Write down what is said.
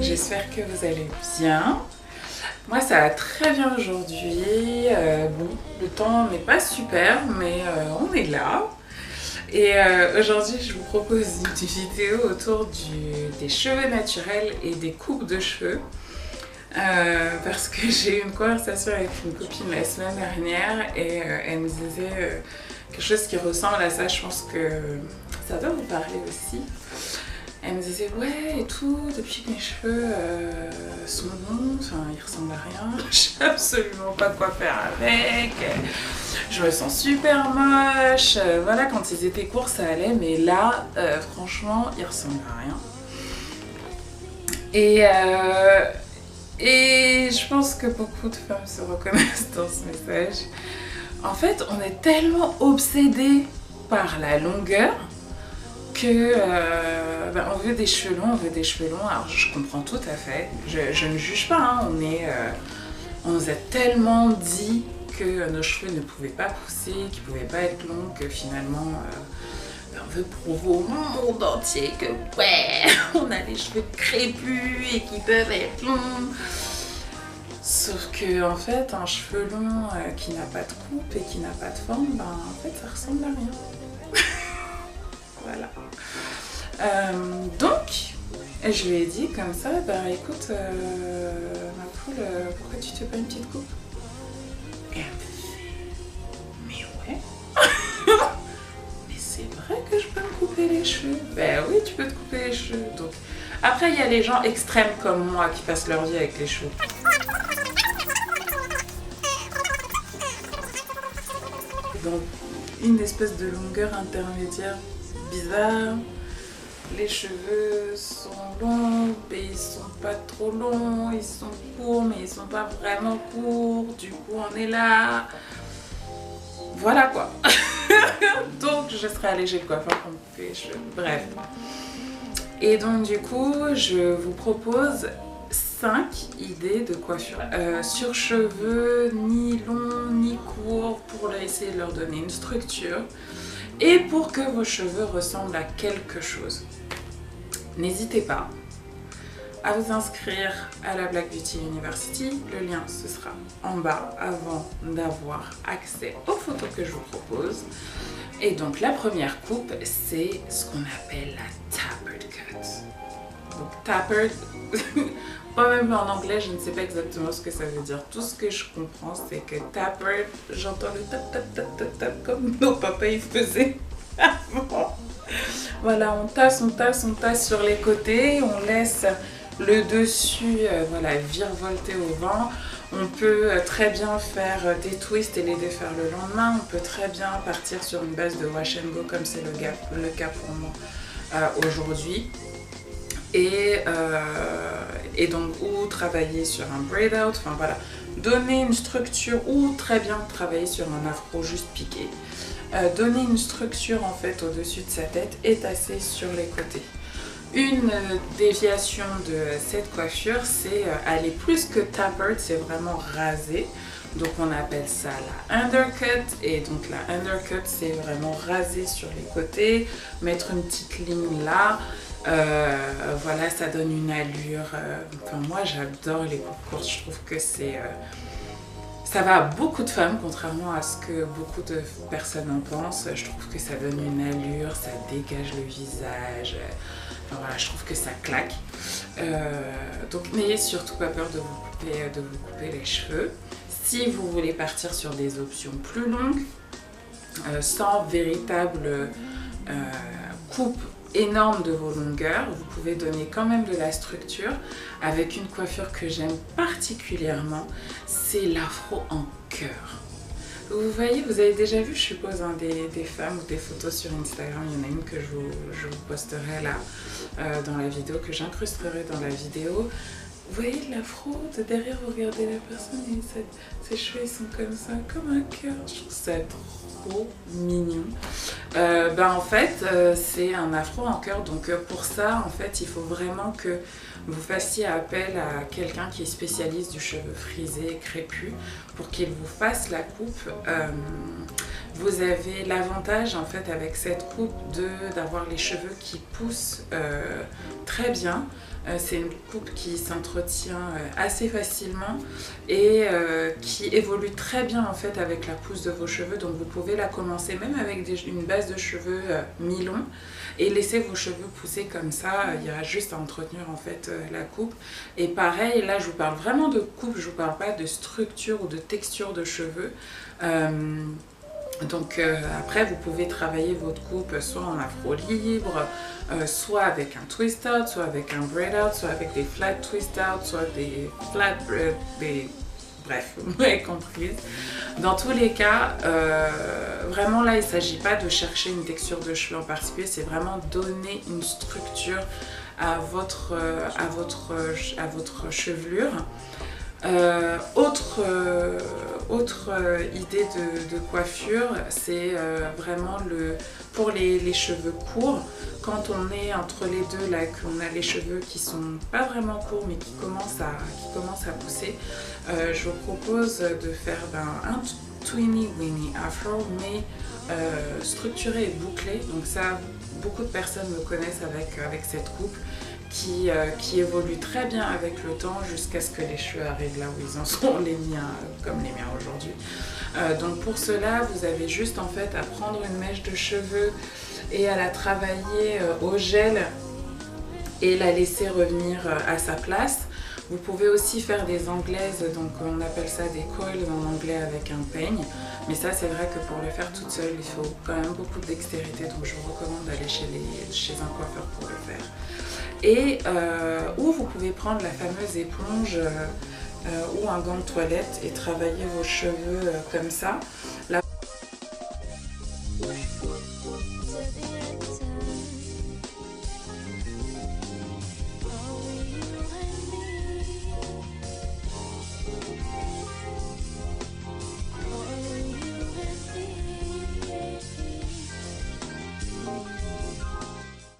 j'espère que vous allez bien. Moi ça va très bien aujourd'hui. Bon, le temps n'est pas super mais on est là. Et aujourd'hui je vous propose une vidéo autour des cheveux naturels et des coupes de cheveux. Parce que j'ai eu une conversation avec une copine la semaine dernière et elle me disait quelque chose qui ressemble à ça. Je pense que ça doit vous parler aussi. Elle me disait ouais et tout, depuis que mes cheveux sont longs, enfin ils ressemblent à rien, je sais absolument pas quoi faire avec, je me sens super moche, voilà, quand ils étaient courts ça allait, mais là franchement ils ressemblent à rien. Et je pense que beaucoup de femmes se reconnaissent dans ce message. En fait, on est tellement obsédés par la longueur que on veut des cheveux longs, Alors je comprends tout à fait, je ne juge pas, hein. On nous a tellement dit que nos cheveux ne pouvaient pas pousser, qu'ils ne pouvaient pas être longs, que finalement on veut prouver au monde entier que ouais, on a les cheveux crépus et qui peuvent être longs. Sauf que en fait, un cheveu long qui n'a pas de coupe et qui n'a pas de forme, en fait ça ressemble à rien. Voilà. Donc, je lui ai dit comme ça, écoute, ma poule, pourquoi tu te fais pas une petite coupe? Et elle me fait, mais ouais. Mais c'est vrai que je peux me couper les cheveux. Ben oui, tu peux te couper les cheveux. Donc, après, il y a les gens extrêmes comme moi qui passent leur vie avec les cheveux. Donc, une espèce de longueur intermédiaire bizarre. Les cheveux sont longs, mais ils sont pas trop longs, ils sont courts, mais ils sont pas vraiment courts. Du coup, on est là. Voilà quoi. Donc, je serai allée chez le coiffeur pour me couper les cheveux. Bref. Et donc, du coup, je vous propose 5 idées de coiffure sur cheveux ni longs ni courts pour essayer de leur donner une structure et pour que vos cheveux ressemblent à quelque chose. N'hésitez pas à vous inscrire à la Black Beauty University. Le lien ce sera en bas avant d'avoir accès aux photos que je vous propose. Et donc la première coupe, c'est ce qu'on appelle la tapered cut. Donc tapered, moi-même en anglais je ne sais pas exactement ce que ça veut dire. Tout ce que je comprends c'est que tapered, j'entends le tap tap tap tap tap comme nos papas ils faisaient avant. Voilà, on tasse sur les côtés, on laisse le dessus virevolter au vent. On peut très bien faire des twists et les défaire le lendemain. On peut très bien partir sur une base de wash and go comme c'est le cas pour moi aujourd'hui. Et donc, ou travailler sur un braid out, enfin voilà, donner une structure ou très bien travailler sur un afro juste piqué. Donner une structure en fait au-dessus de sa tête et tasser sur les côtés. Une déviation de cette coiffure, c'est aller plus que tapered, c'est vraiment raser. Donc on appelle ça la undercut, et donc la undercut c'est vraiment raser sur les côtés, mettre une petite ligne là. Voilà, ça donne une allure. Enfin moi j'adore les coupes courtes, je trouve que c'est ça va à beaucoup de femmes, contrairement à ce que beaucoup de personnes en pensent. Je trouve que ça donne une allure, ça dégage le visage. Enfin voilà, je trouve que ça claque. Donc n'ayez surtout pas peur de vous couper les cheveux. Si vous voulez partir sur des options plus longues, sans véritable coupe énorme de vos longueurs, vous pouvez donner quand même de la structure avec une coiffure que j'aime particulièrement, c'est l'afro en cœur. Vous voyez, vous avez déjà vu, je suppose, hein, des femmes ou des photos sur Instagram. Il y en a une que je vous posterai là dans la vidéo, que j'incrusterai dans la vidéo. Vous voyez l'afro, de derrière vous regardez la personne et ses cheveux ils sont comme ça, comme un cœur. Je trouve ça trop mignon. En fait c'est un afro en cœur, donc pour ça en fait il faut vraiment que vous fassiez appel à quelqu'un qui est spécialiste du cheveu frisé et crépus pour qu'il vous fasse la coupe vous avez l'avantage en fait avec cette coupe d'avoir les cheveux qui poussent très bien. C'est une coupe qui s'entretient assez facilement et qui évolue très bien en fait avec la pousse de vos cheveux. Donc vous pouvez la commencer même avec une base de cheveux mi-long et laisser vos cheveux pousser comme ça. Il y a juste à entretenir en fait la coupe. Et pareil, là je vous parle vraiment de coupe, je vous parle pas de structure ou de texture de cheveux. Donc après vous pouvez travailler votre coupe soit en afro libre, soit avec un twist out, soit avec un braid out, soit avec des flat twist out, soit des flat braid, bref, vous m'avez compris. Dans tous les cas, vraiment là il ne s'agit pas de chercher une texture de cheveux en particulier, c'est vraiment donner une structure à votre chevelure. Autre idée de coiffure, c'est vraiment pour les cheveux courts, quand on est entre les deux, là, qu'on a les cheveux qui sont pas vraiment courts mais qui commencent à pousser, je vous propose de faire un tweeny weeny afro mais structuré et bouclé. Donc ça, beaucoup de personnes me connaissent avec cette coupe qui évolue très bien avec le temps jusqu'à ce que les cheveux arrivent là où ils en sont, les miens, comme les miens aujourd'hui. Donc pour cela, vous avez juste en fait à prendre une mèche de cheveux et à la travailler au gel et la laisser revenir à sa place. Vous pouvez aussi faire des anglaises, donc on appelle ça des coils en anglais avec un peigne. Mais ça c'est vrai que pour le faire toute seule, il faut quand même beaucoup de dextérité, donc je vous recommande d'aller chez un coiffeur pour le faire. Et ou vous pouvez prendre la fameuse éponge ou un gant de toilette et travailler vos cheveux comme ça.